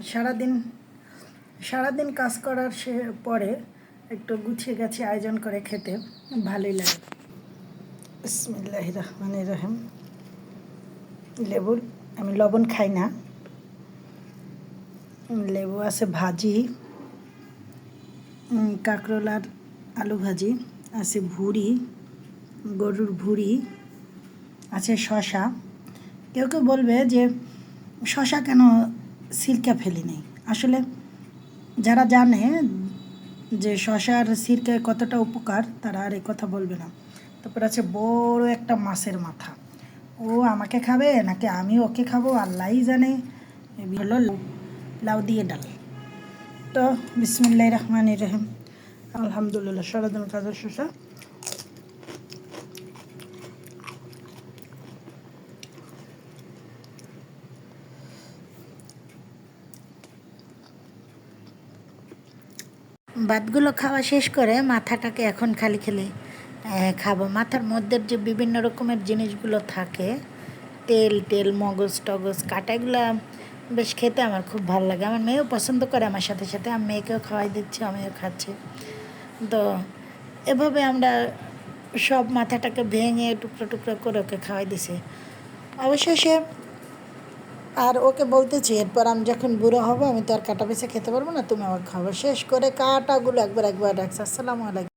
সারাদিন সারাদিন কাজ করার পরে একটু গুছিয়ে গাছিয়ে আয়োজন করে খেতে ভালোই লাগে। বিসমিল্লাহির রহমানির রহিম। লেবুর আমি লবণ খাই না। লেবু আছে, ভাজি, কাঁকরোলার আলু ভাজি আছে, ভুড়ি, গরুর ভুড়ি আছে, শশা। কেউ কেউ বলবে যে শশা কেন সিরকা ফেলি নেই। আসলে যারা জানে যে শশার সিরকায় কতটা উপকার তারা আর এই কথা বলবে না। তারপর আছে বড় একটা মাছের মাথা। ও আমাকে খাবে নাকি আমি ওকে খাবো আল্লাহই জানে। হলো লাউ দিয়ে ডাল। তো বিসমিল্লাহির রহমানির রহিম। আলহামদুলিল্লাহ। সারাদিন কাজের শশা ভাতগুলো খাওয়া শেষ করে মাথাটাকে এখন খালি খেলে খাবো। মাথার মধ্যে যে বিভিন্ন রকমের জিনিসগুলো থাকে, তেল টেল, মগজ টগজ কাটা, এগুলো বেশ খেতে আমার খুব ভালো লাগে। আমার মেয়েও পছন্দ করে আমার সাথে সাথে। আমি মেয়েকেও খাওয়াই দিচ্ছি, আমিও খাচ্ছি। তো এভাবে আমরা সব মাথাটাকে ভেঙে টুকরো টুকরো করে ওকে খাওয়াই দিছি। অবশ্যই সে আর ওকে বলতেছি এরপর আমি যখন বুড়ো হব আমি তো আর কাটা বেছে খেতে পারবো না, তুমি আমার খাবার শেষ করে কাটাগুলো একবার একবার রাখছি। আসসালামু আলাইকুম।